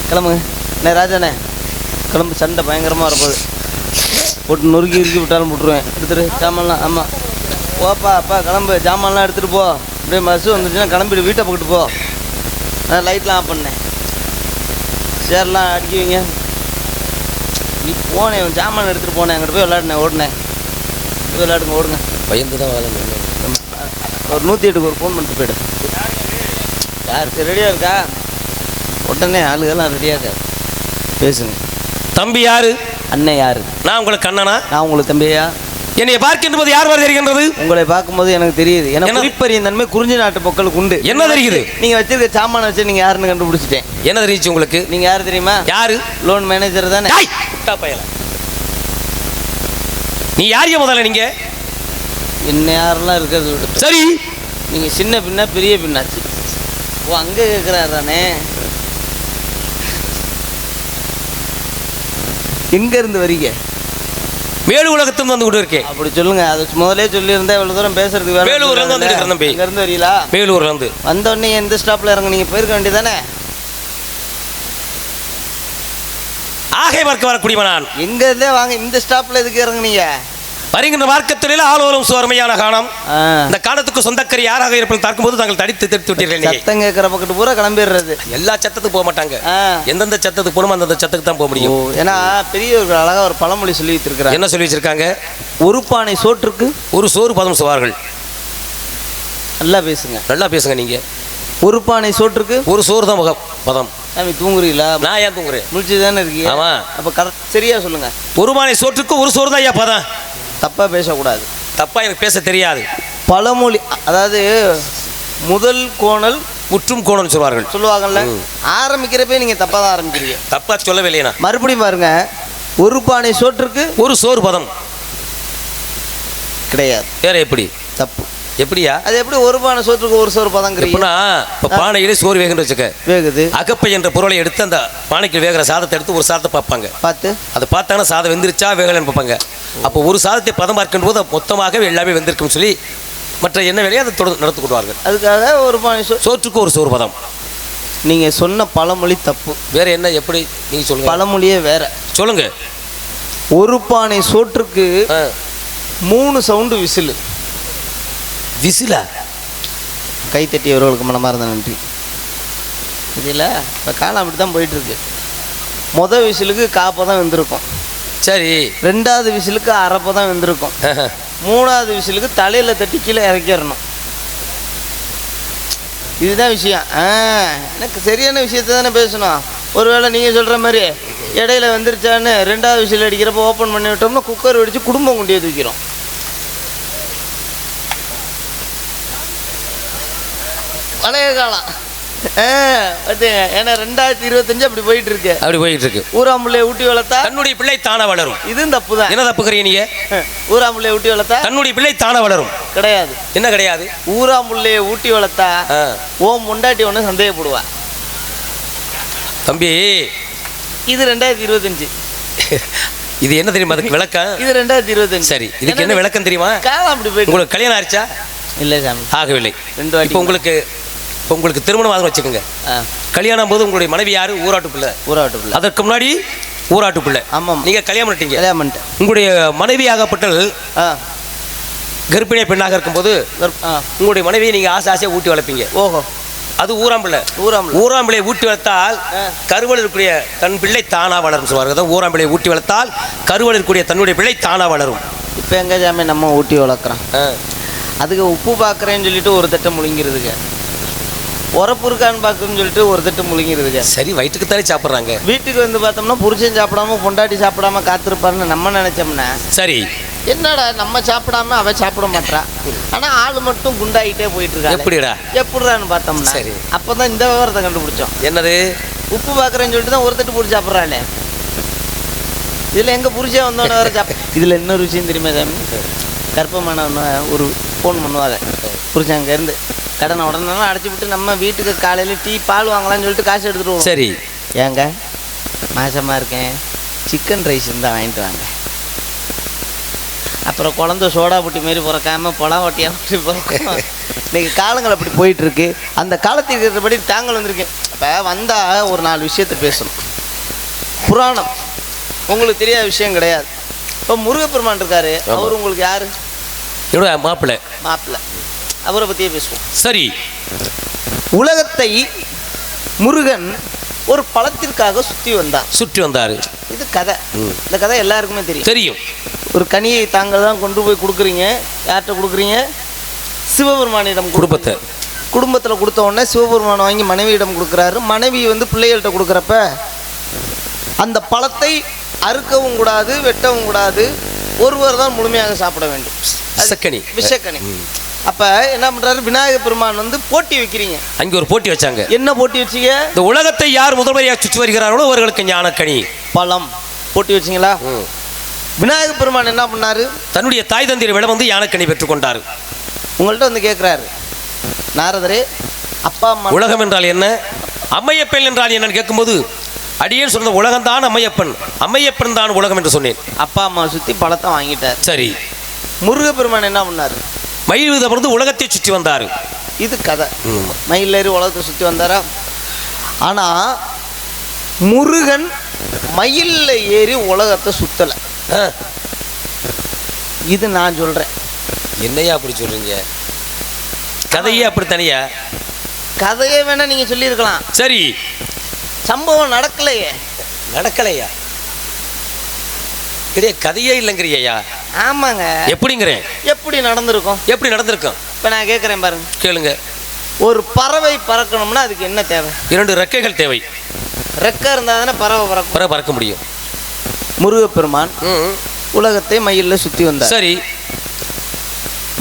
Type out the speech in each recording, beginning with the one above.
கிளம்புங்க. அண்ணே ராஜாண்ணே கிளம்பு, சண்டை பயங்கரமாக வரப்போகுது. போட்டு நொறுக்கி உருக்கி விட்டாலும் போட்டுருவேன். எடுத்துட்டு சாமான்லாம். ஆமாம் போப்பா அப்பா கிளம்பு, சாமான்லாம் எடுத்துகிட்டு போ. அப்படியே பஸ்ஸு வந்துச்சுன்னா கிளம்பிட்டு வீட்டை போக்கிட்டு போ. நான் லைட்லாம் ஆஃப் பண்ணேன், சேர்லாம் அடிக்கி வைங்க. நீ போனேன் சாமான் எடுத்துகிட்டு போனேன், அங்கிட்டு போய் விளையாடுனேன், ஓடினேன். போய் விளையாடுங்க, ஓடுங்க. பயந்து தான் வேலை. ஒரு 108க்கு ஒரு ஃபோன் பண்ணிட்டு போய்டு. யார் ரெடியாக இருக்கா? உடனே ஆளுகள்லாம் ரெடியாக இருக்கா, பேசுங்க. தம்பி யாரு? அண்ணன் யாரு? நான் உங்களுக்கு அண்ணனா? நான் உங்களுக்கு தம்பியா? என்னை பார்க்கின்ற போது யார் வரை தெரிகின்றது? உங்களை பார்க்கும்போது எனக்கு தெரியுது. எனக்கு குறிப்பறியும் தன்மை குறிஞ்சி நாட்டு மக்களுக்கு உண்டு. என்ன தெரியுது? நீங்கள் வச்சிருக்க சாமான வச்சு நீங்கள் யாருன்னு கண்டுபிடிச்சிட்டேன். என்ன தெரியுச்சு உங்களுக்கு? நீங்கள் யார் தெரியுமா? யாரு? லோன் மேனேஜர் தானே? நீ யாரைய முதல்ல? நீங்க என்ன யாரெல்லாம் இருக்கிறது விட்டு சரி, நீங்கள் சின்ன பின்னா பெரிய பின்னாச்சு. ஓ அங்கே கேட்குறாரு தானே. எங்கேருந்து வரீங்க? வேலு உலகத்தும் வந்து கொண்டு இருக்கேன். அப்படி சொல்லுங்க, அது முதலே சொல்லியிருந்தா இவ்வளோ தூரம் பேசுறதுக்கு வேலை. வேலூர்ல இருந்து வந்துட்டு தம்பி. இங்கேருந்து வரீங்களா? வேலூர்ல இருந்து வந்தோடனே எந்த ஸ்டாப்பில் இறங்க? நீங்கள் போயிருக்க வேண்டியதானே. ஆகை பார்க்க வரக்கூடியவன் நான். எங்கேருந்தே வாங்க, இந்த ஸ்டாப்பில் எதுக்கு இறங்குனீங்க? வருகின்ற மார்க்கத்தில் ஆலோலம் சுவர்மையான காணம். இந்த காலத்துக்கு சொந்தக்கறி யாராக இருப்பது பார்க்கும்போது தாங்கள் தடித்து தெரித்து விட்டீர்கள். சத்தம் கேட்குற பக்கத்து பூரா கிளம்பிடுறது. எல்லா சத்தத்துக்கு போக மாட்டாங்க. எந்தெந்த சத்தத்துக்கு போகணுமோ அந்தந்த சத்தத்துக்கு தான் போக முடியும். ஏன்னா பெரியவர்கள் அழகா ஒரு பழமொழி சொல்லி வச்சிருக்கிறாங்க. என்ன சொல்லி வச்சிருக்காங்க? ஒரு பானை சோற்றுக்கு ஒரு சோறு பதம் சுவார்கள். நல்லா பேசுங்க, நல்லா பேசுங்க. நீங்க ஒரு பானை சோற்றுக்கு ஒரு சோறு தான் பதம். சாமி தூங்குறீங்களா? நான் ஏன் தூங்குறேன்? முடிச்சு தானே இருக்கீங்க. ஆமா. அப்போ கரெக்ட் சரியா சொல்லுங்க. ஒரு பானை சோற்றுக்கு ஒரு சோறு தான் ஐயா பதம். தப்பாக பேசக்கூடாது. தப்பா எனக்கு பேச தெரியாது. பழமொழி, அதாவது முதல் கோணல் முற்றும் கோணல் சொல்லுவாங்கல்ல. ஆரம்பிக்கிறப்ப நீங்க தப்பா தான் ஆரம்பிக்கிறீங்க. தப்பா சொல்லவில்லையா? மறுபடியும் பாருங்க, ஒரு பானை சோற்றுக்கு ஒரு சோறு பதம் கிடையாது. வேற எப்படி? தப்பு. எப்படியா? அது எப்படி ஒரு பானை சோற்றுக்கு ஒரு சோறு பதம் கிடைக்குன்னா, இப்போ பானையிலே சோறு வேகுன்னு வச்சுக்க, வேகுது. அகப்பை என்ற பொருளை எடுத்து அந்த பானைக்கு வேகிற சாதத்தை எடுத்து ஒரு சாதத்தை பார்ப்பாங்க. பார்த்து அதை பார்த்தாங்கன்னா சாதம் வெந்திருச்சா வேகலன்னு பார்ப்பாங்க. அப்போ ஒரு சாதத்தை பதம் பார்க்கின்ற போது மொத்தமாகவே எல்லாமே வெந்திருக்குன்னு சொல்லி மற்ற என்ன வேலையை அதை நடத்தி கொள்வார்கள். அதுக்காக ஒரு பானை சோற்றுக்கு ஒரு சோறு பதம். நீங்க சொன்ன பழமொழி தப்பு. வேற என்ன? எப்படி நீங்க சொல்லுங்க. பழமொழியே வேற. சொல்லுங்க. ஒரு பானை சோற்றுக்கு 3 சவுண்டு விசில். விசிலா? கைத்தட்டியவர்களுக்கு மனமார்ந்த நன்றி. இதில் இப்போ காலம் அப்படி தான் போயிட்டுருக்கு. மொதல் விசிலுக்கு காப்பதான் வெந்திருக்கும். சரி. 2வது விசிலுக்கு அரைப்பதான் வெந்திருக்கும். 3வது விசிலுக்கு தலையில் தட்டி கீழே இறக்கிடணும். இதுதான் விஷயம். எனக்கு சரியான விஷயத்தை தானே பேசணும். ஒருவேளை நீங்கள் சொல்கிற மாதிரி இடையில வந்துருச்சான்னு 2வது விசில் அடிக்கிறப்ப ஓப்பன் பண்ணி விட்டோம்னா குக்கர் வெடித்து குடும்பம் கொண்டே தூக்கிறோம். பழைய காலம். ஏன்னா 2025 அப்படி போயிட்டு இருக்கு. அப்படி போயிட்டு இருக்கு. ஊராம்புள்ளைய ஊட்டி வளர்த்தா தன்னுடைய பிள்ளை தானே வளரும். இதுவும் தப்பு தான். என்ன தப்புக்கிறீங்க நீங்க? ஊராம்புள்ளைய ஊட்டி வளர்த்தா தன்னுடைய பிள்ளை தானே வளரும் கிடையாது. என்ன கிடையாது? ஊராம்புள்ளைய ஊட்டி வளர்த்தா ஓம் முண்டாட்டி ஒன்று சந்தேகப்படுவா. தம்பி இது 2025. இது என்ன தெரியுமா? அதுக்கு விளக்கம். இது 2025. சரி, இதுக்கு என்ன விளக்கம் தெரியுமா? காலம் அப்படி போயிட்டு. உங்களுக்கு கல்யாணம் ஆயிடுச்சா? இல்லை சாமி, ஆகவில்லை. 2 வாட்டி. இப்போ உங்களுக்கு திருமணம் ஆகும் வச்சுக்கோங்க. கல்யாணம் போது உங்களுடைய மனைவி யாரு? ஊராட்டு பிள்ளை. ஊராட்டு பிள்ளை. அதற்கு முன்னாடி ஊராட்டு பிள்ளை. ஆமாம். நீங்கள் கல்யாணம் பண்ணிட்டீங்க. கல்யாணம் பண்ணிட்டேன். உங்களுடைய மனைவி ஆகப்பட்டல் கர்ப்பிணிய பெண்ணாக இருக்கும்போது உங்களுடைய மனைவியை நீங்கள் ஆசையாக ஊட்டி வளர்ப்பீங்க. ஓஹோ. அது ஊராம்பிள்ளை. ஊராம்பிள்ளையை ஊட்டி வளர்த்தால் கருவல் இருக்கக்கூடிய தன் பிள்ளை தானா வளரும் சொல்வார்கள். அதான் ஊராம்பிள்ளையை ஊட்டி வளர்த்தால் கருவல் இருக்கக்கூடிய தன்னுடைய பிள்ளை தானா வளரும். இப்போ எங்கே ஜாமே நம்ம ஊட்டி வளர்க்குறோம். அதுக்கு உப்பு பார்க்குறேன்னு சொல்லிட்டு ஒரு தட்டை முழுங்கிறதுங்க, உரப்பு இருக்கான்னு பார்க்குன்னு சொல்லிட்டு ஒரு தட்டு முழுங்கிறதுங்க. சரி, வயிற்றுக்கு தானே சாப்பிட்றாங்க. வீட்டுக்கு வந்து பார்த்தோம்னா புருஷன் சாப்பிடாம பொண்டாட்டி சாப்பிடாம காத்திருப்பாருன்னு நம்ம நினைச்சோம்னா சரி, என்னடா நம்ம சாப்பிடாம அவ சாப்பிட மாட்டா, ஆனால் ஆள் மட்டும் குண்டாகிட்டே போயிட்டு இருக்கா. எப்படிடான்னு பார்த்தோம்னா சரி, அப்போதான் இந்த விவரத்தை கண்டுபிடிச்சோம். என்னது? உப்பு பார்க்குறேன்னு சொல்லிட்டு தான் ஒரு தட்டு போட்டு சாப்பிட்றாளே. இதில் எங்கள் புருஷன் வந்தோடனே வேறு இதில் இன்னொரு விஷயம் தெரியுமா சாமி? கர்ப்பமான ஒரு ஃபோன் பண்ணுவாங்க புருஷன் அங்கேருந்து, கடனை உடனே அடைச்சி விட்டு நம்ம வீட்டுக்கு காலையில் டீ பால் வாங்கலாம்னு சொல்லிட்டு காசு எடுத்துகிட்டு வருவோம். சரி, ஏங்க மாசமாக இருக்கேன், சிக்கன் ரைஸ் இருந்தால் வாங்கிட்டு வாங்க. அப்புறம் குழந்தை சோடா புட்டி மாரி பிறக்காமல் பொலா ஒட்டியாக பிறக்கும். இன்னைக்கு காலங்கள் அப்படி போயிட்டு இருக்கு. அந்த காலத்துக்கு இருக்கிறபடி தாங்கள் வந்திருக்கேன். இப்போ வந்தால் ஒரு 4 விஷயத்தை பேசணும். புராணம் உங்களுக்கு தெரியாத விஷயம் கிடையாது. இப்போ முருகப்பெருமான் இருக்காரு, அவர் உங்களுக்கு யாரு? மாப்பிள்ளை. அவரை பற்றியே பேசுவோம். சரி. உலகத்தை முருகன் ஒரு பழத்திற்காக சுற்றி வந்தார். இது கதை. இந்த கதை எல்லாருக்குமே தெரியும். ஒரு கனியை தாங்கள் தான் கொண்டு போய் கொடுக்குறீங்க. யார்கிட்ட கொடுக்குறீங்க? சிவபெருமானிடம். குடும்பத்தில் கொடுத்த உடனே சிவபெருமான் வாங்கி மனைவியிடம் கொடுக்குறாரு. மனைவி வந்து பிள்ளைகள்கிட்ட கொடுக்குறப்ப அந்த பழத்தை அறுக்கவும் கூடாது, வெட்டவும் கூடாது, ஒருவர் தான் முழுமையாக சாப்பிட வேண்டும். விஷக்கனி. அப்ப என்ன பண்றாரு? விநாயகர் பெருமான் வந்து போட்டி வைக்கிறீங்க. அங்கே ஒரு போட்டி வச்சாங்க. என்ன போட்டி வச்சீங்க? இந்த உலகத்தை யார் முதல்வரையாக சுற்றி வருகிறார்களோ அவர்களுக்கு ஞானக்கனி பழம் போட்டி வச்சிங்களா? விநாயகர் பெருமான் என்ன பண்ணாரு? தன்னுடைய தாய் தந்தையரிடம் வந்து யானக்கனி பெற்றுக்கொண்டார். உங்கள்கிட்ட வந்து கேட்கிறாரு, நாரதரே, அப்பா அம்மா உலகம் என்றால் என்ன, அம்மையப்பன் என்றால் என்னன்னு கேட்கும்போது அடியேன் சொன்ன உலகம் தான் அம்மையப்பன் தான் உலகம் என்று சொன்னேன். அப்பா அம்மா சுற்றி பழத்தை வாங்கிட்டார். சரி. முருகப்பெருமான் என்ன பண்ணாரு? மயில் விதமர்ந்து உலகத்தை சுற்றி வந்தார். இது கதை. மயில் ஏறி உலகத்தை சுற்றி வந்தாரா? ஆனால் முருகன் மயிலில் ஏறி உலகத்தை சுற்றலை. இது நான் சொல்கிறேன். என்னையா அப்படி சொல்கிறீங்க? கதையே அப்படி தனியா? கதையே வேணா நீங்கள் சொல்லியிருக்கலாம். சரி. சம்பவம் நடக்கலையா? கிடையாது, கதையே இல்லைங்கிறியா? ஆமாங்க. எப்படிங்கிறேன்? எப்படி நடந்திருக்கும்? இப்போ நான் கேட்குறேன் பாருங்க, கேளுங்க. ஒரு பறவை பறக்கணும்னா அதுக்கு என்ன தேவை? 2 ரெக்கைகள் தேவை. ரெக்கை இருந்தால் தானே பறவை பறக்க முடியும். முருகப்பெருமான் உலகத்தை மயிலில் சுற்றி வந்தார். சரி.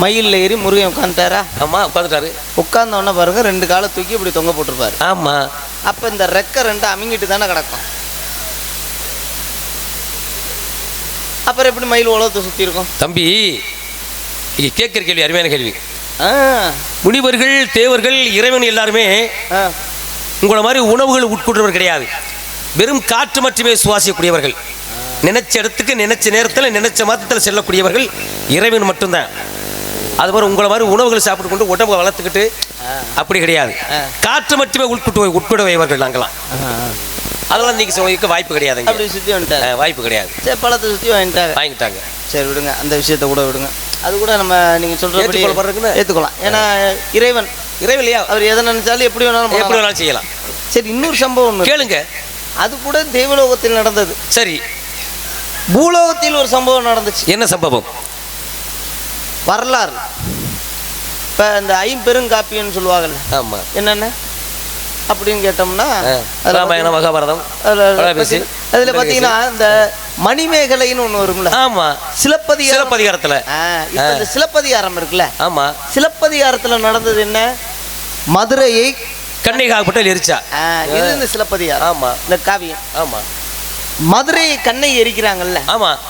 மயிலில் ஏறி முருகன் உட்காந்துட்டாரா? ஆமாம், உட்காந்துட்டாரு. உட்கார்ந்தோடனே பாருங்க 2 காலை தூக்கி இப்படி தொங்க போட்டிருப்பாரு. ஆமாம். அப்போ இந்த ரெக்கை 2 அமிங்கிட்டு தானே கிடக்கும். அப்புறம் எப்படி மயில் உலகத்தை சுற்றி இருக்கும்? தம்பி, இங்கே கேட்குற கேள்வி அருமையான கேள்வி. முனிவர்கள், தேவர்கள், இறைவன் எல்லாருமே உங்களை மாதிரி உணவுகள் உட்கொண்டவர் கிடையாது. வெறும் காற்று மட்டுமே சுவாசிக்கக்கூடியவர்கள். நினைச்ச இடத்துக்கு நினைச்ச நேரத்தில் நினைச்ச மாதத்தில் செல்லக்கூடியவர்கள் இறைவன் மட்டும்தான். அது மாதிரி உங்களை மாதிரி உணவுகள் சாப்பிட்டு கொண்டு உடம்பை வளர்த்துக்கிட்டு அப்படி கிடையாது. காற்று மட்டுமே உட்கொண்டவைவர்கள் நாங்களாம். அதெல்லாம் நீங்கள் சொல்லிக்க வாய்ப்பு கிடையாது. அப்படி சுற்றி வந்துட்டாங்க, வாய்ப்பு கிடையாது. சரி, பழத்தை சுற்றி வாங்கிட்டாங்க. சரி, விடுங்க, அந்த விஷயத்தை கூட விடுங்க. அது கூட நம்ம நீங்கள் சொல்கிறபடி ஏற்றுக்கலாம். ஏன்னா இறைவன் இல்லையா, அவர் எதை நினைச்சாலும் எப்படி வேணாலும் செய்யலாம். சரி, இன்னொரு சம்பவம் கேளுங்க. அது கூட தெய்வலோகத்தில் நடந்தது. சரி. பூலோகத்தில் ஒரு சம்பவம் நடந்துச்சு. என்ன சம்பவம்? வரலாறு. இப்போ இந்த 5 பெருங்காப்பியன்னு சொல்லுவாங்கல்ல. ஆமாம். என்னென்ன அப்படின்னு கேட்டோம்னா ராமாயணம், மகாபாரதம். அதில் பார்த்தீங்கன்னா இந்த மணிமேகலைன்னு ஒன்று வரும்ல. ஆமாம். சிலப்பதிகாரத்தில். இப்போ இந்த சிலப்பதிகாரம் இருக்குல்ல. ஆமாம். சிலப்பதிகாரத்தில் நடந்தது என்ன? மதுரையை கண்ணைகாகப்பட்ட எரிச்சா. இது இந்த சிலப்பதிகாரம். ஆமாம். இந்த காவியம். ஆமாம். மதுரையை கண்ணை எரிக்கிறாங்கல்ல. ஆமாம்.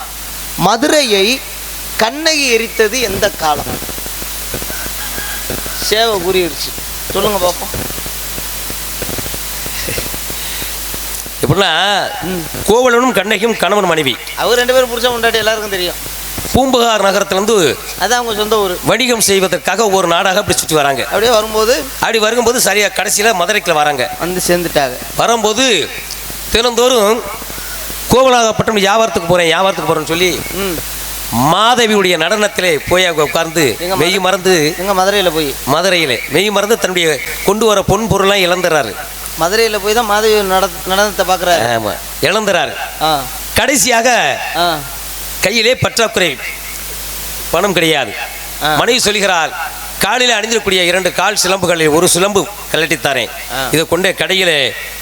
மதுரையை கண்ணை எரித்தது எந்த காலம்? சேவை கூறிடுச்சு. சொல்லுங்க பார்ப்போம். எப்படின்னா, கோவலனும் கண்ணகியும் கணவன் மனைவி. அவர் 2 பேரும் புருஷன் பொண்டாட்டி எல்லாருக்கும் தெரியும். பூம்புகார் நகரத்திலிருந்து அதான் அவங்க சொந்த ஊர். வணிகம் செய்வதற்காக ஒரு நாடாக அப்படி சுற்றி வராங்க. அப்படியே வரும்போது சரியா கடைசியில் மதுரைக்குள்ள வராங்க. வந்து சேர்ந்துட்டாங்க. வரும்போது தினந்தோறும் கோவலாகப்பட்டம் வியாபாரத்துக்கு போறேன்னு சொல்லி மாதவியுடைய நடனத்திலே போய் உட்கார்ந்து மெய் மறந்து மதுரையில மெய் மறந்து தன்னுடைய கொண்டு வர பொன் பொருளாம் இழந்துறாரு. மதுரையில் போய் தான் மாதவி நடனத்தை பார்க்குறாரு. ஆமாம், இழந்துறாரு. கடைசியாக கையிலே பற்றாக்குறை, பணம் கிடையாது. மனைவி சொல்கிறார், காலில் அணிந்திருக்கூடிய 2 கால் சிலம்புகளில் ஒரு சிலம்பு கலட்டித்தாரேன், இதை கொண்டு கடையில்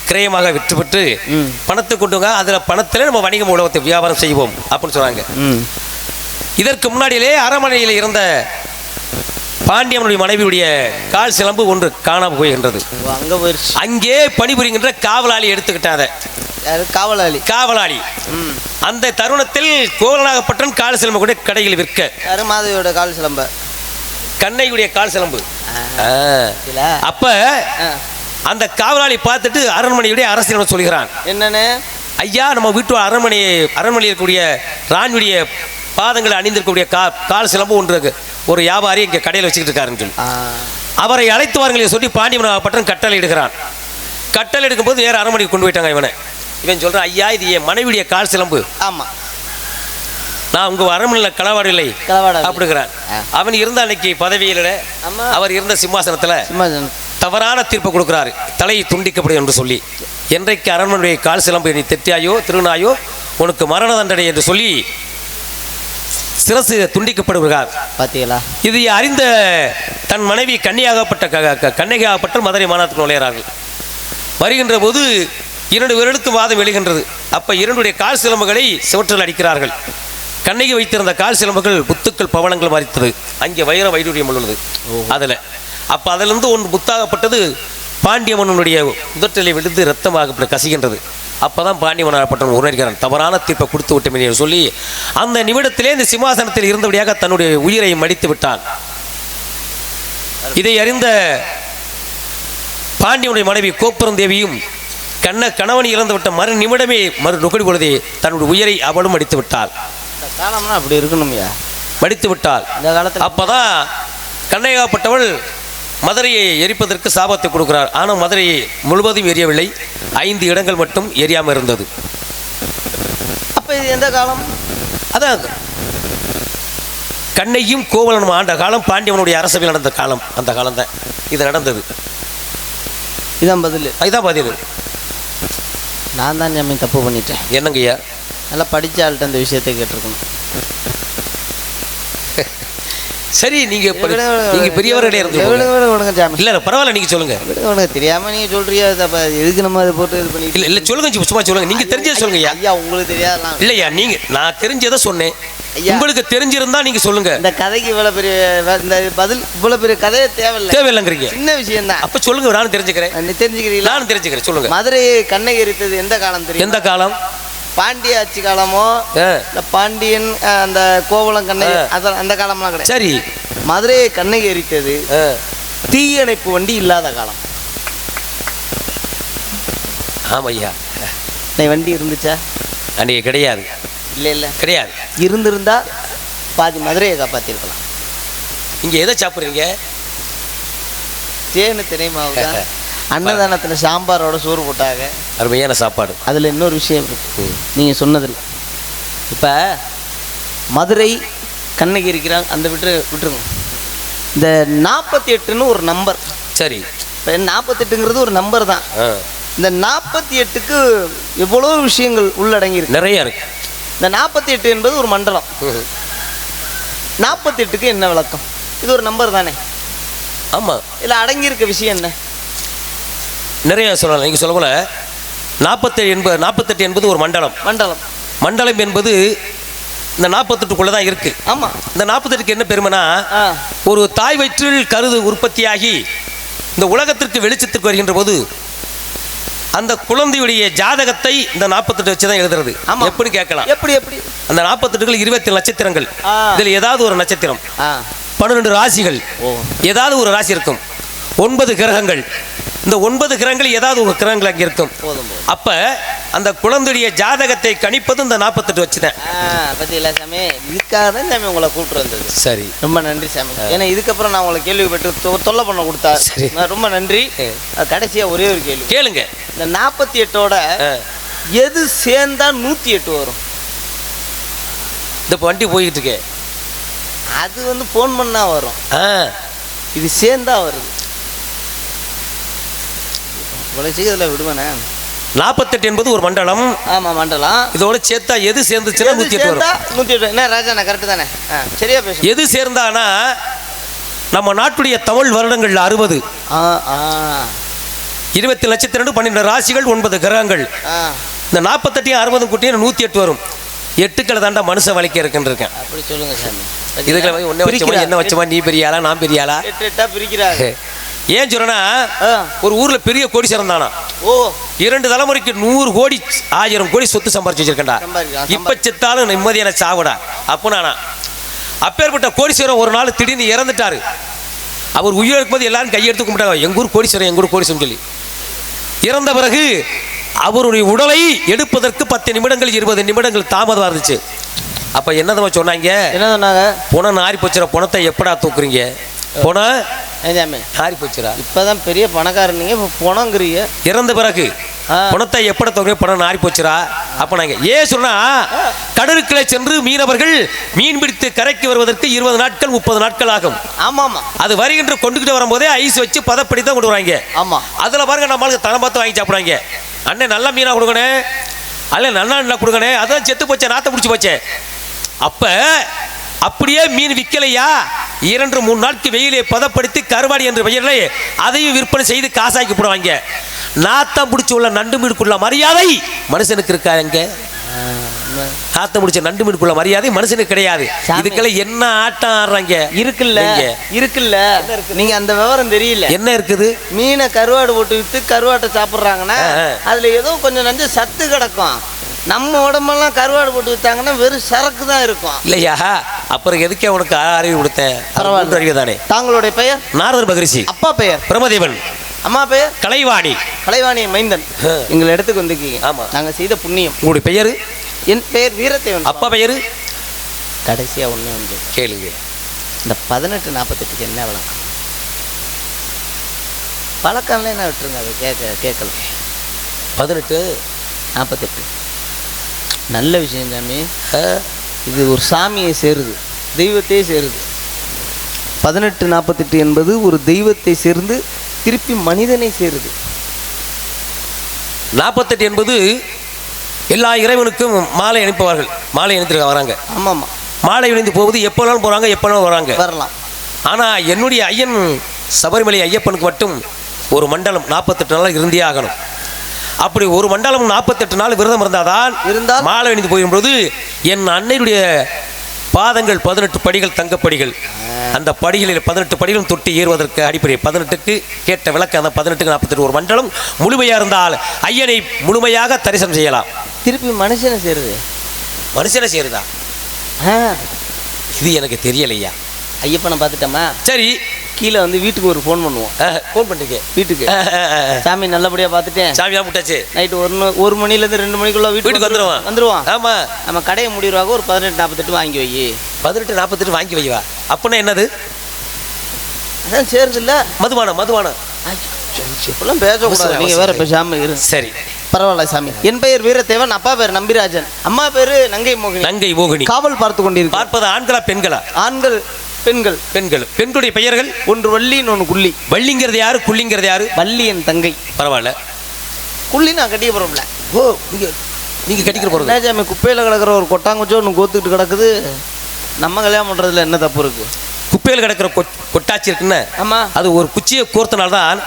கிரயமாக விற்றுவிட்டு பணத்தை கொண்டுங்க, அதில் பணத்தில் நம்ம வணிகம் உலகத்தை வியாபாரம் செய்வோம் அப்படின்னு சொன்னாங்க. இதற்கு முன்னாடியிலே அரண்மனையில் இருந்த பாண்டியனுடைய மனைவியுடைய கால் சிலம்பு ஒன்று காணாமல் போகின்றது. அங்கே பணிபுரிகின்ற காவலாளி எடுத்துக்கிட்டாத. காவலாளி அந்த தருணத்தில் கோவலனாகப்பட்டன் கால் சிலம்பு கூட கடையில் விற்க, மாதவியோட கால் சிலம்பு, கண்ணையுடைய கால் சிலம்பு. அப்ப அந்த காவலாளி பார்த்துட்டு அரண்மனையுடைய அரசியல் சொல்கிறான், என்னன்னு ஐயா, நம்ம வீட்டு அரண்மனையில் இருக்கக்கூடிய ராணியுடைய பாதங்களை அணிந்திருக்கக்கூடிய கால் சிலம்பு ஒன்று ஒரு வியாபாரி இங்கே கடையில் வச்சுக்கிட்டு இருக்காருன்னு சொல்லி அவரை அழைத்து வாருங்கள் சொல்லி பாண்டியமனாகப்பட்டன் கட்டளை இடுகிறான். கட்டளை எடுக்கும்போது வேறு அரண்மனைக்கு கொண்டு போயிட்டாங்க. இவன் சொல்கிறான், ஐயா இது என் மனைவியுடைய கால் சிலம்பு. ஆமாம், நான் உங்கள் அரண்மனையில் களவாடவில்லை அப்படிங்கிறான். அவன் இருந்த அன்னைக்கு பதவியில் அவர் இருந்த சிம்மாசனத்தில் தவறான தீர்ப்பை கொடுக்குறாரு, தலையை துண்டிக்கப்படும் என்று சொல்லி. என்றைக்கு அரண்மனையுடைய கால் சிலம்பு நீ தெற்றியாயோ திருநாயோ உனக்கு மரண தண்டனை என்று சொல்லி சிரசு துண்டிக்கப்படுகிறார். பார்த்தீங்களா? இது அறிந்த தன் மனைவி கன்னிகையாகப்பட்ட மதுரை மாநாட்டுக்கு நுழைகிறார்கள். வருகின்ற போது 2 பேருக்கு வாதம் எழுகின்றது. அப்போ 2 கால் சிலம்புகளை சுவற்றில் அடிக்கிறார்கள். கண்ணகி வைத்திருந்த கால் சிலம்புகள் முத்துக்கள் பவளங்கள் மறித்தது. அங்கே வைர வைடூரியம் உள்ளது அதில். அப்போ அதிலிருந்து ஒன்று முத்தாகப்பட்டது பாண்டிய மன்னனுடைய உதட்டலை விழுந்து ரத்தமாக கசிகின்றது. அப்போ தான் பாண்டிய மன்னப்பட்டவன் உணர்கிறான், தவறான தீர்ப்பை கொடுத்து விட்டோம் என்று சொல்லி அந்த நிமிடத்திலே இந்த சிம்மாசனத்தில் இருந்தபடியாக தன்னுடைய உயிரை மடித்து விட்டான். இதை அறிந்த பாண்டியனுடைய மனைவி கோப்புரம் தேவியும் கணவன் இறந்து விட்ட மறு நிமிடமே நுகடி பொழுதே தன்னுடைய உயிரை அவளும் மடித்து விட்டாள். காலம்னா அப்படி இருக்கணும்யா, மடித்து விட்டாள். இந்த காலத்தில் அப்போதான் கண்ணையாகப்பட்டவள் மதுரையை எரிப்பதற்கு சாபத்தை கொடுக்கிறார். ஆனால் மதுரையை முழுவதும் எரியவில்லை, 5 இடங்கள் மட்டும் எரியாமல் இருந்தது. அப்போ இது எந்த காலம்? அதான் கண்ணையும் கோவலனும் ஆண்ட காலம், பாண்டியவனுடைய அரசவையில் நடந்த காலம். அந்த காலம் தான் இது நடந்தது. இதான் பதில். இதுதான் பதில். நான் தான் ஜமீன் தப்பு பண்ணிட்டேன். என்னங்கய்யா? நல்லா படித்த ஆள்கிட்ட அந்த விஷயத்தை கேட்டிருக்கணும். சரி, நீங்க பெரியவர்களே இருந்து இல்ல பரவாயில்ல, நீங்க சொல்லுங்க. தெரியாம நீங்க சொல்றியா, எதுக்கு நம்ம அதை போட்டு இது பண்ணி இல்ல சொல்லுங்க, சும்மா சொல்லுங்க. நீங்க தெரிஞ்சதை சொல்லுங்க. ஐயா உங்களுக்கு தெரியாதலாம் இல்லையா? நீங்க நான் தெரிஞ்சதை சொன்னேன், உங்களுக்கு தெரிஞ்சிருந்தா நீங்க சொல்லுங்க. இந்த கதைக்கு இவ்வளவு பெரிய இந்த பதில், இவ்வளவு பெரிய கதையே தேவையில்லைங்கிறீங்க. சின்ன விஷயம் தான். அப்ப சொல்லுங்க, நானும் தெரிஞ்சுக்கிறேன். தெரிஞ்சுக்கிறீங்களா? நானும் தெரிஞ்சுக்கிறேன், சொல்லுங்க. மதுரையை கண்ணகி எரித்தது எந்த காலம் தெரியும்? எந்த காலம்? பாண்டிய ஆட்சி காலமோ இந்த பாண்டியன் அந்த கோவலம் கண்ணகி அந்த காலம்லாம் கிடையாது. சரி, மதுரையை கண்ணகி எரித்தது தீயணைப்பு வண்டி இல்லாத காலம். ஆமையா, வண்டி இருந்துச்சா? அன்னைக்கு கிடையாது. இல்ல கிடையாது. இருந்திருந்தா பாதி மதுரையை காப்பாத்திருக்கலாம். இங்க எதை சாப்பிடுறீங்க? தேனு தினைமாவு அன்னதானத்தில் சாம்பாரோட சோறு போட்டாங்க. அருமையான சாப்பாடு. அதில் இன்னொரு விஷயம் இருக்கு, நீங்கள் சொன்னதில்லை. இப்போ மதுரை கண்ணகி இருக்கிறாங்க, அந்த விட்டுருங்க. இந்த 48ன்னு ஒரு நம்பர். சரி, இப்போ 48ங்கிறது ஒரு நம்பர் தான். இந்த 48க்கு எவ்வளோ விஷயங்கள் உள்ளடங்கியிருக்கு, நிறைய இருக்கு. இந்த 48 என்பது ஒரு மண்டலம். 48க்கு என்ன விளக்கம்? இது ஒரு நம்பர் தானே? ஆமாம். இதில் அடங்கியிருக்க விஷயம் என்ன? நிறைய சொல்லலாம். நீங்கள் சொல்ல போல 48 என்பது ஒரு மண்டலம். மண்டலம் என்பது இந்த 48க்குள்ளே தான் இருக்குது. ஆமாம். இந்த 48க்கு என்ன பெருமைனா, ஒரு தாய் வயிற்றில் கருது உற்பத்தியாகி இந்த உலகத்திற்கு வெளிச்சத்திற்கு வருகின்ற போது அந்த குழந்தையுடைய ஜாதகத்தை இந்த 48 வச்சு தான் எழுதுறது. எப்படி கேட்கலாம்? எப்படி அந்த 48கள் 27 நட்சத்திரங்கள். இதில் ஏதாவது ஒரு நட்சத்திரம், 12 ராசிகள், ஏதாவது ஒரு ராசி இருக்கும், 9 கிரகங்கள். இந்த 9 கிரகங்கள் ஏதாவது ஒரு கிரகங்கள் அங்கே இருக்கும். அப்ப அந்த குழந்தைய ஜாதகத்தை கணிப்பது இந்த 48 வச்சுதான். பத்தியில சாமி, இதுக்காக தான் சாமி உங்களை கூப்பிட்டு வந்தது. சரி, ரொம்ப நன்றி சாமி. ஏன்னா இதுக்கப்புறம் நான் உங்களை கேள்விப்பட்டு தொல்லை பண்ண கொடுத்தா ரொம்ப நன்றி. கடைசியா ஒரே ஒரு கேள்வி கேளுங்க. இந்த 48ஓட எது சேர்ந்தா 108 வரும்? இந்த வண்டி போய்கிட்டு இருக்கே, அது போன் பண்ணா வரும். இது சேர்ந்தா வருது. விடுவேனே. 48 என்பது ஒரு மண்டலம். ஆமா, மண்டலம். இதோட சேர்த்தா எது சேர்ந்துச்சுன்னா 108 வரும். 108. என்ன ராஜா, நான் கரெக்ட் தானே? சரியா பேசு. எது சேர்ந்தானா நம்ம நாட்டுடைய தமிழ் வருடங்கள் 60, 20 நட்சத்திரம், 12 ராசிகள், 9 கிரகங்கள். இந்த 48 60 கூட்டிய 108 வரும். 8க்களை தாண்டா மனுஷன் வலிக்க இருக்குன்னு. அப்படி சொல்லுங்க சாமி. இதுகளை ஒன்னே வச்சமா என்ன வச்சமா, நீ பெரிய ஆளா நான் பெரிய ஆளா? 8 பிரிக்கிறாங்க. ஏன் சொல்றேன்னா, ஒரு ஊர்ல பெரிய கோடீஸ்வரன் தானா, 2 தலைமுறைக்கு 100 கோடி 1000 கோடி சொத்து சம்பாரிச்சு வச்சிருக்கா. இப்ப செத்தாலும் நிம்மதியான சாவுடா அப்பனானா. அப்பேற்பட்ட கோடீஸ்வரன் ஒரு நாள் திடீர்னு இறந்துட்டாரு. அவர் உயிர் இருக்கும்போது எல்லாரும் கையெடுத்து கும்பிட்டாங்க, எங்கூர் கோடீஸ்வரன் எங்கூர் கோடீஸ்வரன் சொல்லி. இறந்த பிறகு அவருடைய உடலை எடுப்பதற்கு 10 நிமிடங்கள் 20 நிமிடங்கள் தாமதமாக இருந்துச்சு. அப்ப என்னதமா சொன்னாங்க? என்ன சொன்னாங்க? புணம் நாரி போச்சுற புணத்தை எப்படா தூக்குறீங்க? புணம் நாரி போச்சுரா. இப்பதான் பெரிய பணக்காரனீங்க, இப்போ புணங்குறீங்க. இறந்த பிறகு புணத்தை எப்பட தூக்குறீங்க? புணம் நாரி போச்சுரா. அப்ப நாங்க ஏன் சொன்னா, கடலுக்குள்ளே சென்று மீனவர்கள் மீன் பிடித்து கரைக்கு வருவதற்கு 20 நாட்கள் 30 நாட்கள் ஆகும். ஆமா ஆமா. அது வருகின்ற கொண்டுகிட்டு வரும்போதே ஐஸ் வச்சு பதப்படி தான் கொண்டு வராங்க. ஆமா. அதுல பாருங்க நம்மளுக்கு தரம் பார்த்து வாங்கி சாப்பிடுவாங்க. அண்ணே நல்ல மீனா கொடுக்கணும், அல்ல நல்லா கொடுக்கணும். அதான் செத்து போச்சே, நாத்த பிடிச்சி போச்சே. அப்ப அப்படியே மீன் விற்கலையா, 2-3 நாட்கு வெயிலே பதப்படுத்தி கருவாடி என்ற பெயரில் அதையும் விற்பனை செய்து காசாக்கி போடுவாங்க. நாத்தம் பிடிச்சி உள்ள நண்டு மீனுக்குள்ள மரியாதை மனுஷனுக்கு இருக்காங்க. நாத்தம் பிடிச்ச நண்டு மீனுக்குள்ள மரியாதை மனுஷனுக்கு கிடையாது. இதுக்கெல்லாம் என்ன ஆட்டம் ஆடுறாங்க? இருக்குல்ல. நீங்க அந்த விவரம் தெரியல. என்ன இருக்குது? மீனை கருவாடு போட்டு வித்து கருவாட்டை சாப்பிட்றாங்கன்னா அதுல ஏதோ கொஞ்சம் நஞ்சு சத்து கிடக்கும். நம்ம உடம்பெல்லாம் கருவாடு போட்டு வித்தாங்கன்னா வெறும் சரக்கு தான் இருக்கும் இல்லையா? அப்புறம் எதுக்கே உனக்கு அறிவு கொடுத்தேன்? பரவாயில்ல, அறிவு தானே. தாங்களுடைய பெயர்? நாரதர் மகரிஷி. அப்பா பெயர்? பிரமதேவன். அம்மா பெயர்? கலைவாணி. கலைவாணி மைந்தன். எங்களை இடத்துக்கு வந்துக்கீங்க. ஆமா, நாங்க செய்த புண்ணியம். உங்களுடைய பெயர்? என் பெயர் வீரத்தேவன். அப்பா பெயர்? கடைசியா ஒண்ணு வந்து கேளுங்க. இந்த 1848க்கு என்ன விளக்கம்? பழக்கம்ல என்ன விட்டுருங்க, அதை கேட்கல. 1848 நல்ல விஷயம் சாமி. இது ஒரு சாமியை சேருது, தெய்வத்தையே சேருது. 1848 என்பது ஒரு தெய்வத்தை சேர்ந்து திருப்பி மனிதனை சேருது. 48 என்பது எல்லா இறைவனுக்கும் மாலை அனுப்புவார்கள். மாலை அனுப்பிட்டு வராங்க. ஆமாம். மாலை அணிந்து போவது எப்போனாலும் போகிறாங்க, எப்போனாலும் வராங்க, வரலாம். ஆனால் என்னுடைய ஐயன் சபரிமலை ஐயப்பனுக்கு மட்டும் ஒரு மண்டலம் 48 நாள் இருந்தே ஆகணும். அப்படி ஒரு மண்டலம் 48 நாள் விரதம் இருந்தால் மாலை அணிந்து போகும்போது என் அன்னையுடைய பாதங்கள் 18 படிகள், தங்கப்படிகள். அந்த படிகளில் 18 படிகளும் தொட்டி ஏறுவதற்கு அடிப்படை 18க்கு கேட்ட விளக்கு. அந்த 18க்கு 48 ஒரு மண்டலம் முழுமையாக இருந்தால் ஐயனை முழுமையாக தரிசனம் செய்யலாம். திருப்பி மனுஷனை சேருது. மனுஷனை சேருதா? இது எனக்கு தெரியலையா. ஐயப்பனை பார்த்துட்டோமா, சரி கீழே வந்து வீட்டுக்கு ஒரு ஃபோன் பண்ணுவோம். ஃபோன் பண்ணிருக்கேன் வீட்டுக்கு. சாமி நல்லபடியாக பார்த்துட்டேன், சாமியாக முட்டாச்சு. நைட்டு 1 மணிலேருந்து 2 மணிக்குள்ள வீட்டுக்கு வந்துடுவான். ஆமாம், நம்ம கடையை முடிவாக ஒரு 1848 வாங்கி வை. 1848 வாங்கி வைவா? அப்படின்னா என்னது? அதான் சேருது இல்லை, மதுபானம். இப்பெல்லாம் பேசக்கூடாது, நீங்கள் வேற பேசாமல் இரு. சரி பரவாயில்ல சாமி. என் பெயர் வீரத்தேவன், அப்பா பேர் நம்பிராஜன், அம்மா பேரு நங்கை மோகினி. காவல் பார்த்து கொண்டிருக்க. பார்ப்பது ஆண்களா பெண்களா? ஆண்கள் பெண்கள். பெண்களுடைய பெயர்கள்? ஒன்று வள்ளி, இன்னொன்று குள்ளி. வள்ளிங்கிறது யாரு, குள்ளிங்கிறது யாரு? வள்ளி என் தங்கை. பரவாயில்ல. குள்ளி நான் கட்டிக்க போறோம்ல. ஓ, நீங்க கட்டிக்கிற போறது? சாமி குப்பையில் கிடக்கிற ஒரு கொட்டாங்குச்சோ ஒன்று கோத்துக்கிட்டு கிடக்குது. நம்ம கல்யாணம் பண்றதுல என்ன தப்பு இருக்கு? குப்பையில் கிடக்கிற கொட்டாச்சி இருக்குன்னு, ஆமா, அது ஒரு குச்சியை கோர்த்தனால்தான்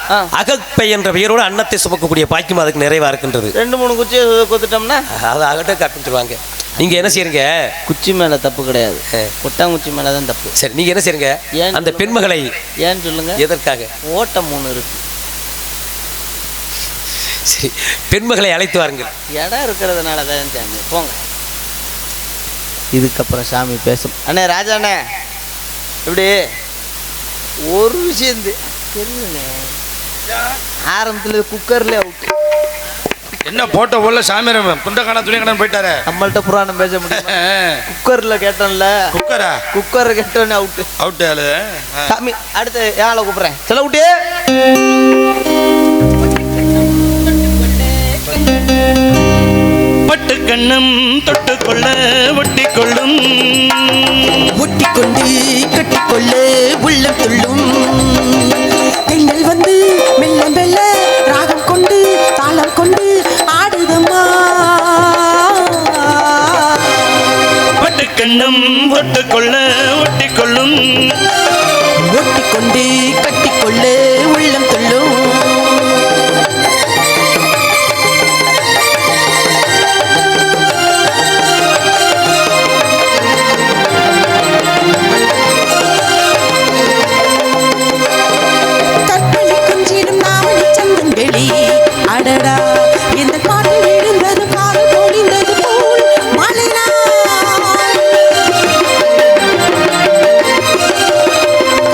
அகப்பை என்ற பெயரோடு அன்னத்தை சுமக்கக்கூடிய பாக்கியம் அதுக்கு நிறைவா இருக்கின்றது. 2-3 குச்சியை கோத்துட்டோம்னா அது அகட்ட காப்பிட்டுருவாங்க. நீங்க என்ன செய்யுங்க? குச்சி மேல தப்பு கிடையாது, கொட்டாங்குச்சி மேலதான் தப்பு. சரி, நீங்க என்ன செய்யுங்க? அந்த பெண்மகளை ஏன்னு சொல்லுங்க. எதற்காக? ஓட்டம் 3 இருக்கு. சரி, பெண்மகளை அழைத்து வாருங்கள். இடம் இருக்கிறதுனால தான் சாமி. போங்க. இதுக்கப்புறம் சாமி பேசும். அண்ணே ராஜா அண்ணே, இப்படி ஒரு விஷயம் தெரியுங்க. ஆரம்பத்தில் குக்கர்ல அவுட்டு. என்ன போட்ட போல சாமியார் புண்டக்கான துணிக்கடன் போயிட்டாரு. நம்மள்ட்ட புராணம் பேச முடியும்? குக்கர்ல கேட்டோம்ல. குக்கர் கேட்டோன்னு அவுட்டு. சாமி அடுத்து யாரை கூப்பிடுறேன்? சில விட்டே பட்டு கண்ணம் தொட்டுக்கொள்ள ஒட்டிக்கொள்ளும், ஒட்டிக்கொண்டு கட்டிக்கொள்ள உள்ளம் துள்ளும். பெண்கள் வந்து மெல்ல மெல்ல ராகம் கொண்டு தாளம் கொண்டு ஆடுதம்மா. பட்டு கண்ணம் ஒட்டுக்கொள்ள ஒட்டிக்கொள்ளும், ஒட்டிக்கொண்டு கட்டிக்கொள்ள உள்ளம் துள்ளும். அடடா, இந்த பாட்டில் விழுந்தது பால் பொழிந்தது போல் மலைனா.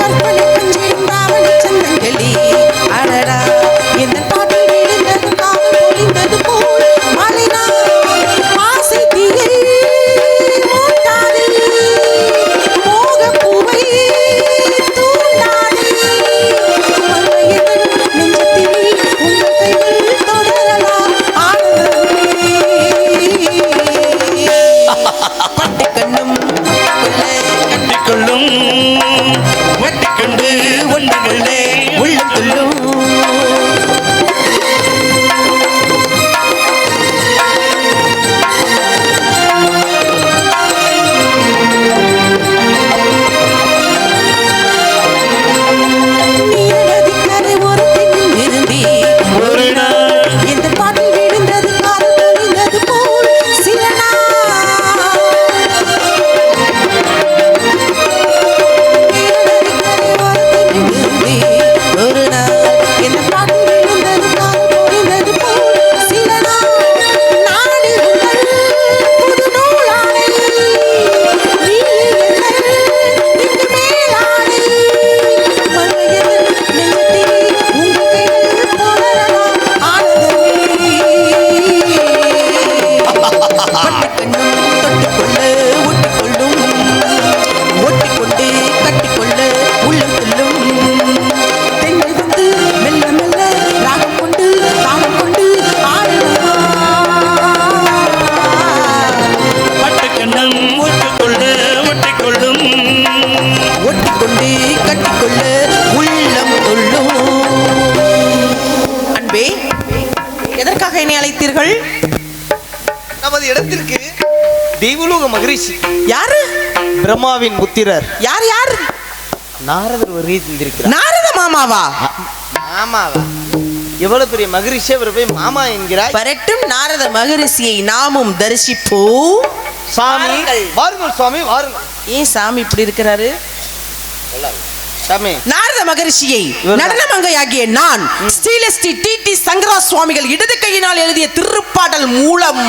கற்பனை கொஞ்சம் ராவண சந்தங்களி. அடடா, இந்த பாட்டில் விழுந்தது பால் பொழிந்தது போல் மலைனா. ஆசை தீயை மூட்டாதே. எதற்காக என்னை அழைத்தீர்கள்? நமது இடத்திற்கு தெய்வலோக மகரிஷி யாரு? பிரம்மாவின் புத்திரர் யார் யார்? நாரதர் வருகை தந்திருக்கிறார். நாரத மாமாவா? மாமாவா? எவ்வளவு பெரிய மகரிஷி, அவர் போய் மாமா என்கிறாய். வரட்டும், நாரத மகரிஷியை நாமும் தரிசிப்போம். சாமி வாருங்கள், சுவாமி வாருங்கள். ஏன் சாமி இப்படி இருக்கிறாரு? சாமி, நாரத மகரிஷியை நடனமங்கையாகிய நான் ஸ்ரீலஸ்ரீ டி சங்கரா சுவாமிகள் இடது கையினால் எழுதிய திருப்பாடல் மூலம்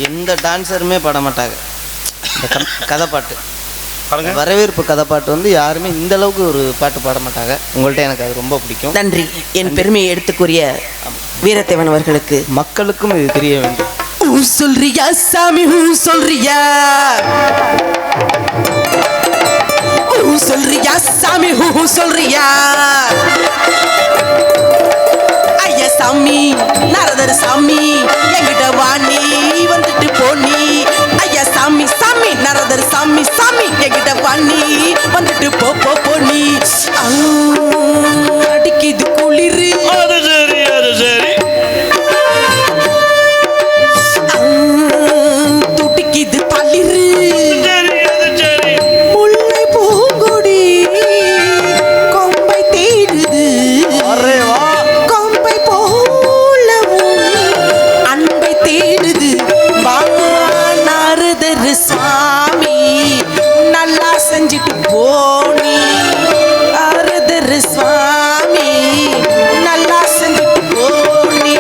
எந்த டான்ஸருமே பாட மாட்டாங்க இந்த கதை பாட்டு. பாருங்க. வரவேற்பு கதை பாட்டு வந்து யாருமே இந்த அளவுக்கு ஒரு பாட்டு பாட மாட்டாங்க. உங்கள்கிட்ட எனக்கு அது ரொம்ப பிடிக்கும். நன்றி. என் பெருமையை எடுத்துக்கூறிய வீரத்தேவன் அவர்களுக்கு. மக்களுக்கும் இது தெரிய வேண்டும். சொல்றியா சாமி, சொல்றியா சொல்றியா சாமி, சொல்றியா? ஐயா சாமி, நாரதர் சாமி, என்கிட்ட வாணி வந்துட்டு போனி. ஐயா சாமி சாமி, நாரதர் சாமி சாமி, என்கிட்ட வாணி வந்துட்டு போனி. அடிக்குது குளிரு, அது சரி, அது சரி. துடிக்குது தளிரு, சரி, அது சரி. முல்லை பூங்கொடி கொம்பை தேடுது, கொம்பை போலவும் அன்பை தேடுது. நாரதர் சாமி நல்லா செஞ்சுட்டு போனி. நாரதர் சுவாமி நல்லா செஞ்சுட்டு போனி.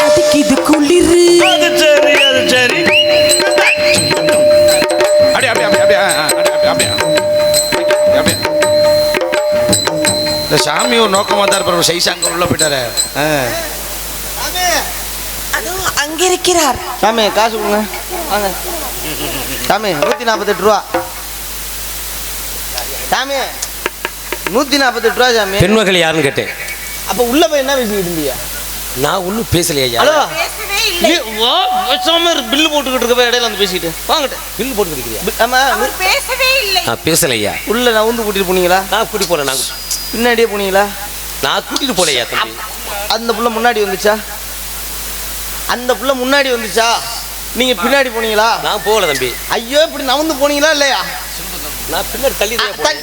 அதுக்கு இது குளிரு. அது சரி, அது சரி. அப்படியே, அப்படியே, அப்படியே, அப்படியே, அப்படியே, அப்படியே, அப்படியே. இந்த சாமி ஒரு நோக்கமா தான் இருப்பார். சைசாங்க உள்ள போயிட்டாரு. அதோ அங்கே இருக்கிறார். சாமி காசு கொடுங்க, வாங்க. சாமி 148 ரூபா. சாமி 148 ரூபா. சாமி பெண்மகள் யாருன்னு கேட்டேன். அப்ப உள்ள போய் என்ன பேசிக்கிட்டு இருந்தீங்க? நான் ஒன்றும் பேசலையா. ஹலோ, பில்லு போட்டுக்கிட்டு இருக்க இடையில வந்து பேசிக்கிட்டு வாங்கிட்டு பில் போட்டு கிடைக்கிறியா? ஆமா, நான் பேசலையா. உள்ள நான் வந்து கூட்டிட்டு போனீங்களா? நான் கூட்டிட்டு போறேன். நான் பின்னாடியே போனீங்களா? நான் கூட்டிட்டு போலையா தம்பி. அந்த புள்ள முன்னாடி வந்துச்சா? அந்த புள்ள முன்னாடி வந்துச்சா? நீங்க பின்னாடி போனீங்களா? நான் போகல தம்பி. ஐயோ, இப்படி நவந்து போனீங்களா இல்லையா? நான் பின்னாடி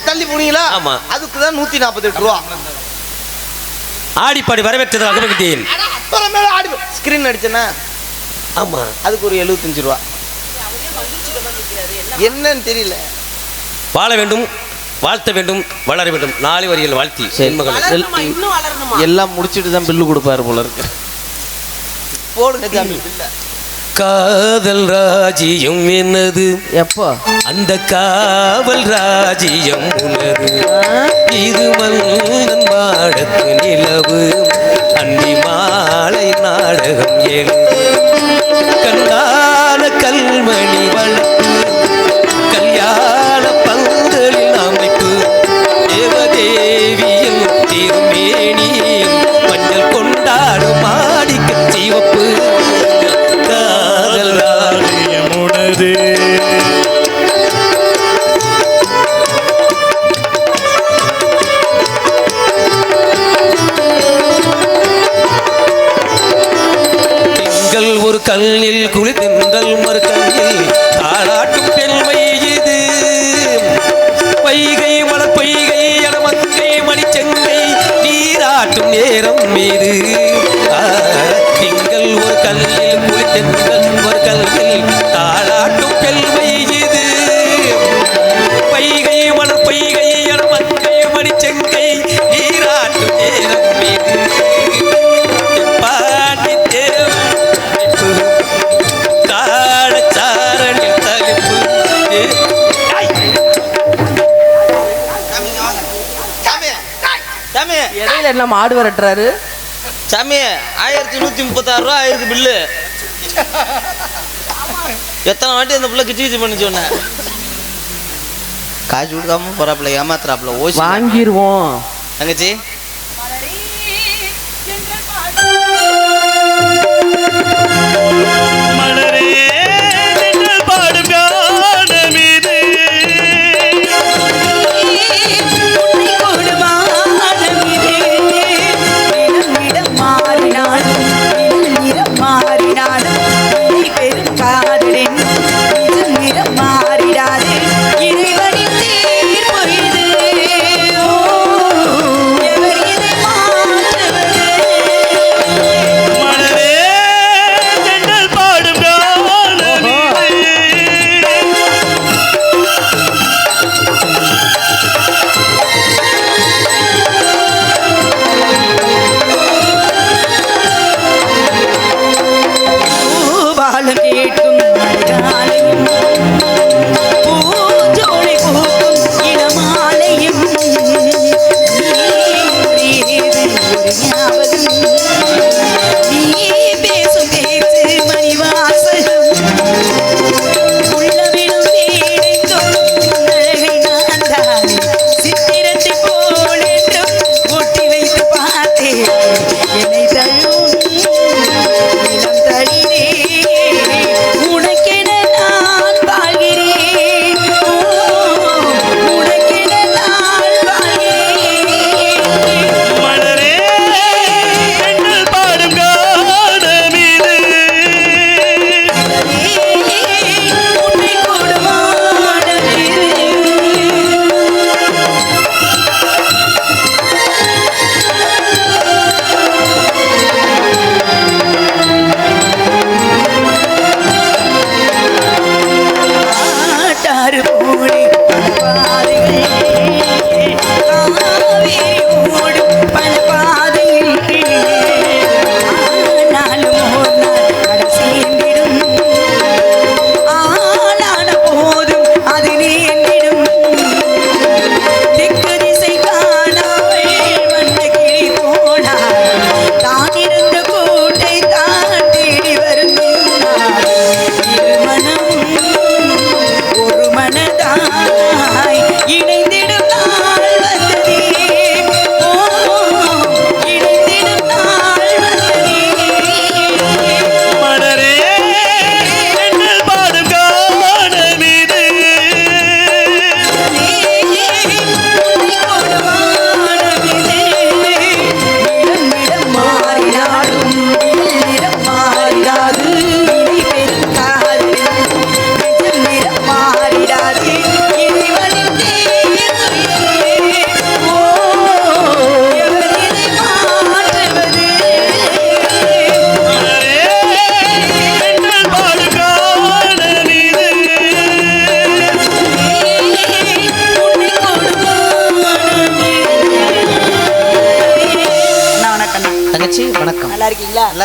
தள்ளி போனீங்களா? ஆமா. அதுக்கு தான் 148 ரூபா. ஆடிப்பாடி வரவேற்றது அகமகிட்டேன். ஸ்கிரீன் அடிச்சேன்னா ஆமா, அதுக்கு ஒரு 75 ரூபா. என்னன்னு தெரியல. வாழ வேண்டும், வாழ்த்த வேண்டும், வளர வேண்டும். 4 வரிகள் வாழ்த்தி எல்லாம் முடிச்சுட்டு தான் பில்லு கொடுப்பாரு போல இருக்கு. போடுங்க சாமி. காதல் ராஜ்யம் என்னது? எப்போ? அந்த காவல் ராஜ்யம் உனது. இது மன்னன் மாடத்து நிலவு, அந்தி மாலை நாடகம் எழுது. கண்ணான கல்மணி வளர்ப்பு, கல்யாண பந்தலில் அமைப்பு. தேவதேவியின் திருமேனியும் மஞ்சள் கொண்டாடும் மாடிக்க சிவப்பு. காதல் ராஜ்யம் உனது. ஒரு கல்லில் குளித்தென்றல் மறு கல்லில் தாளாட்டும் பெண்மை இது. வைகை மலர் பொய்கை எடமங்கை மணிச்செங்கை நீராட்டும் நேரம் மீது. திங்கள் ஒரு கல்லில் குளித்தென்றல் ஒரு கல்லில் தாளாட்டும் பெண்மை இது. வைகை மலர் பொய்கை எடமங்கை மணிச்செங்கை நீராட்டும் நேரம் மீது. இடையில என்ன மாடு வரட்டுறாரு சாமி? 1136 ரூபா ஆயிருக்கு பில்லு. எத்தனை வாட்டி அந்த பிள்ளை கிச்சு கிச்சு பண்ணி சொன்னேன். காசு கொடுக்காம போறாப்புல, ஏமாத்துறாப்புல. ஓசி வாங்கிடுவோம் தங்கச்சி.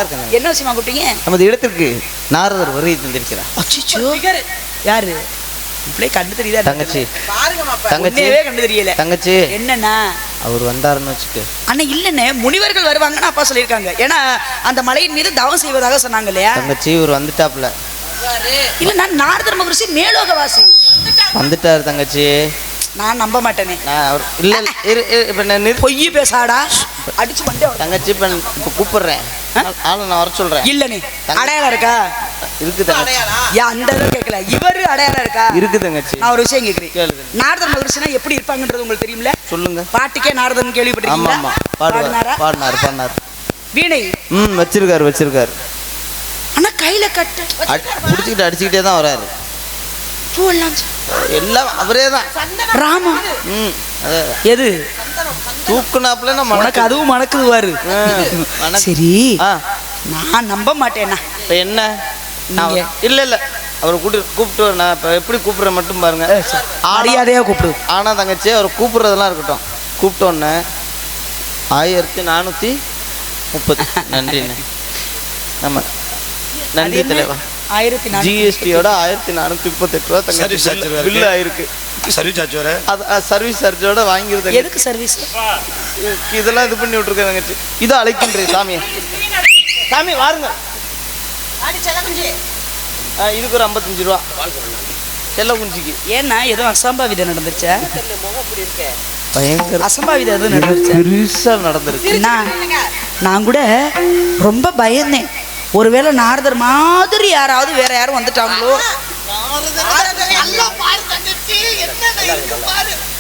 இருக்கேன். என்ன விஷயமா கூப்பிட்டீங்க? நமது இடத்திற்கு நாரதர் வருகை தந்திருக்கிறார். அச்சோ, யாரு? இப்படியே கண்டு தெரியுதா? தங்கச்சி தங்கச்சி கண்டு தெரியல. தங்கச்சி என்னண்ணா அவர் வந்தாருன்னு வச்சுக்க. அண்ணா இல்லண்ணே, முனிவர்கள் வருவாங்கன்னு அப்பா சொல்லியிருக்காங்க. ஏன்னா அந்த மலையின் மீது தவம் செய்வதாக சொன்னாங்க இல்லையா? தங்கச்சி இவர் வந்துட்டாப்ல. இல்ல, நான் நாரதர் மகரிஷி மேலோகவாசி. வந்துட்டாரு தங்கச்சி. நான் நம்ப மாட்டேனே. நான் அவர் இல்ல இப்ப நான் பொய் பேசாடா, அடிச்சு பண்ணி. தங்கச்சி இப்ப கூப்பிடுறேன், ஆளை நான் வர சொல்றேன். இல்லனே, அடையாளம் இருக்கா? இருக்கு தங்கச்சி. யா அந்த கேட்கல, இவரு அடையாளம் இருக்கா? இருக்கு தங்கச்சி. நான் ஒரு விஷயம் கேட்கிறேன். கேளுங்க. நாரதர் மகரிஷினா எப்படி இருப்பாங்கன்றது உங்களுக்கு தெரியும்ல? சொல்லுங்க. பாட்டுக்கே நாரதன் கேள்விப்பட்டிருக்கீங்களா? ஆமா பாடினாரு. வீணை வச்சிருக்காரு. ஆனா கையில கட்ட புடிச்சுக்கிட்டு அடிச்சுக்கிட்டே தான் வராரு. பூவெல்லாம் எல்லாம் அவரே தான். ராமா. எது தூக்குனாப்ல உனக்கு அதுவும் மணக்குது பாரு. சரி, நான் நம்ப மாட்டேன்னா. இப்ப என்ன? இல்ல அவரை கூப்பிட்டு நான் இப்ப எப்படி கூப்பிடுறேன் மட்டும் பாருங்க. மரியாதையா கூப்பிடு. ஆனா தங்கச்சி அவர் கூப்பிடுறதெல்லாம் இருக்கட்டும். கூப்பிட்டோன்னு 1430. நன்றிண்ணே. நம்ம நன்றி தலைவா. ஜிஎஸ்டியோட 1438 ரூபா தங்கச்சி பில்லு ஆயிருக்கு. சர்வீஸ் சார்ஜோட வாங்கிருந்தேன். எதுக்கு சர்வீஸ்? இதெல்லாம் இது பண்ணி விட்டுருக்கேன் தங்கச்சி. இதை அழைக்கின்றேன் சாமியை. சாமி வாருங்க. இதுக்கு ஒரு 55 ரூபா செல்ல குஞ்சிக்கு. ஏன்னா ஏதோ அசம்பாவிதம் நடந்துருச்சா? பயங்கர அசம்பாவிதம் எதுவும் நடந்துருச்சு. பெருசா நடந்துருக்கு. நான் கூட ரொம்ப பயந்தேன். ஒருவேளை நாரதர் மாதிரி யாராவது வேற யாரும் வந்துட்டாங்களோ.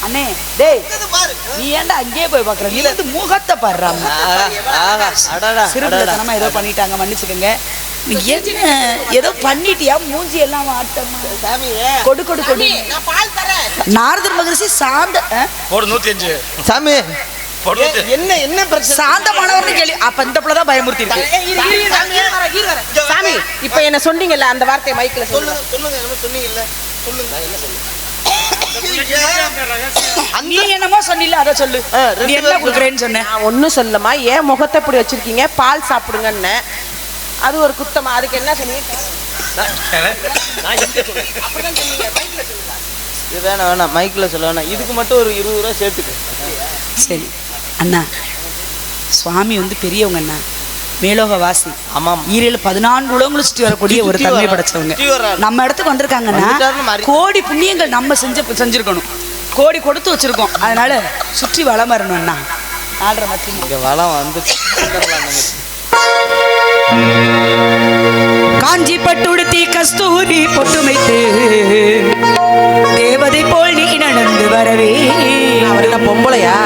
அண்ணே டேய், நீ ஏன்டா அங்கேயே போய் பாக்குற? நீ வந்து முகத்தை பாடுறாங்க. சிறுபிள்ளைத்தனமா ஏதோ பண்ணிட்டாங்க, மன்னிச்சுக்கோங்க. ஏதோ பண்ணிட்டியா? மூஞ்சி எல்லாம் கொடு கொடு கொடு. நாரதர் மகரிஷி சாந்த 105 சாமி. என்ன பிரச்சனை? சாந்தமானவர்னு கேள்வி. அப்ப இந்த பிள்ளை தான் பயமுறுத்தி இருக்கு. சாமி, இப்ப என்ன சொன்னீங்கல்ல அந்த வார்த்தையை மைக்ல சொல்லுங்க. என்ன சொன்னீங்கல்ல? சொல்லுங்க. நீ என்னமோ சொன்னில, அத சொல்லு. நீ என்ன குடுக்குறேன்னு சொன்ன? நான் ஒன்னும் சொல்லமா. ஏன் முகத்தை இப்படி வச்சிருக்கீங்க? பால் சாப்பிடுங்கன்னு. அது ஒரு குத்தமா? அதுக்கு என்ன சொன்னீங்க? வேணாம் மைக்ல சொல்ல வேணாம். இதுக்கு மட்டும் ஒரு 20 ரூபா சேர்த்துக்கு. சரி அண்ணா, சுவாமி வந்து பெரியவங்க அண்ணா, மேலோக வாசி. ஆமாம். ஈரேழு 14 உலகங்களும் சுற்றி வரக்கூடிய ஒரு தன்மை படைச்சவங்க. நம்ம இடத்துக்கு வந்திருக்காங்கன்னா கோடி புண்ணியங்கள் நம்ம செஞ்சிருக்கணும். கோடி கொடுத்து வச்சிருக்கோம். அதனால சுற்றி வளம் வரணும் அண்ணா. 4:30 மணி இங்க வளம் வந்து காஞ்சி பட்டுடுத்தி கஸ்தூரி பொட்டுமைத்து தேவதை போல் நீ நடந்து வரவே. அவர் என்ன பொம்பளையா?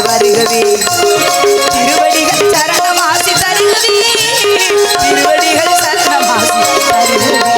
வருகவே திருவடிகள் சரணமாசி தருகவே. திருவடிகள் சரணமாசி தருகவே.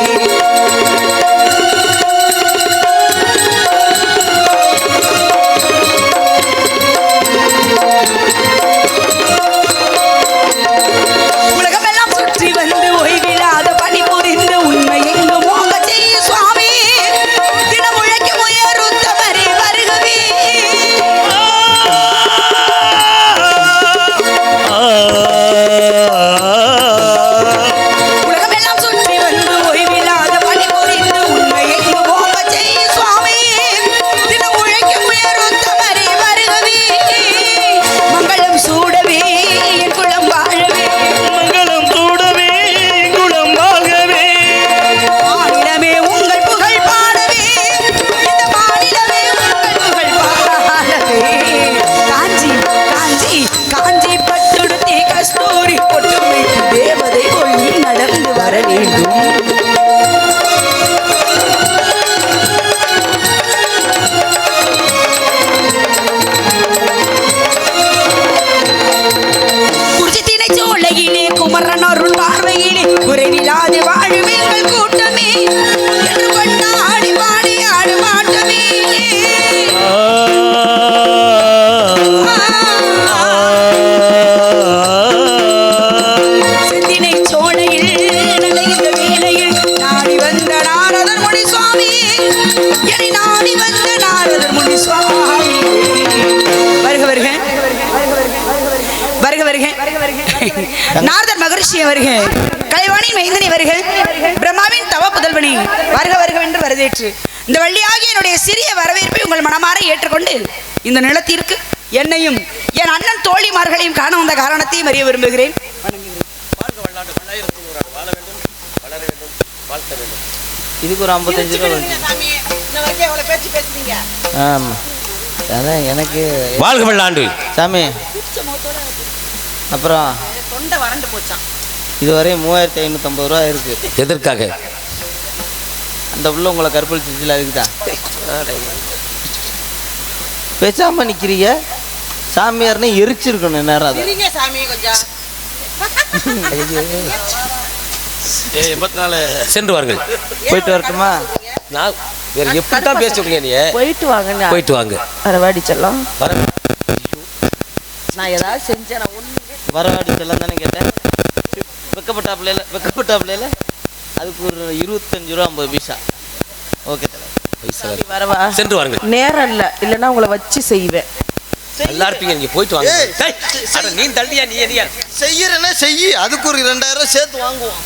நாரதர் மகரிஷி அவர்கள், கலைவாணி மைந்தனி அவர்கள், பிரம்மாவின் தவ புதல்வனி வருக வருகவென்று வரவேற்று இந்த வள்ளியாகிய என்னுடைய சிறிய வரவேற்பை உங்கள் மனமாற ஏற்றுக்கொண்டு இந்த நிலத்திற்கு என்னையும் என் அண்ணன் தோழிமார்களையும் காண வந்த காரணத்தையும் அறிய விரும்புகிறேன். இதுக்கு ஒரு 55 ரூபா ஆமாம். அதான் எனக்கு வாழ்க வெள்ளாண்டு சாமி. அப்புறம் தொண்டை வறண்டு போச்சான். இதுவரை 3550 ரூபா இருக்கு. எதற்காக? அந்த உள்ள உங்களை கற்பழிச்சிச்சுல அதுக்குதான். பேசாம நிக்கிறீங்க. சாமியார்னு எரிச்சிருக்கணும் நேரம். அதை சென்று வார்கள். போயிட்டு வரட்டுமா? நான் வேற எப்படி தான் பேசுறீங்க நீ? போயிட்டு வாங்க. போயிட்டு வாங்க. வரவாடி செல்லம். நான் ஏதாவது செஞ்சேன். வரவாடி செல்லம் தானே கேட்டேன். வெக்கப்பட்டாப்புல அதுக்கு ஒரு 25 ரூபா 50 பைசா. ஓகே வரவா? சென்று வாருங்கள். நேரம் இல்ல, இல்லைன்னா உங்களை வச்சு செய்வேன். நல்லா இருப்பீங்க. நீங்க போயிட்டு வாங்க. நீ தள்ளியா? நீ செய்யறேன்னா செய்யி. அதுக்கு ஒரு 2000 சேர்த்து வாங்குவோம்.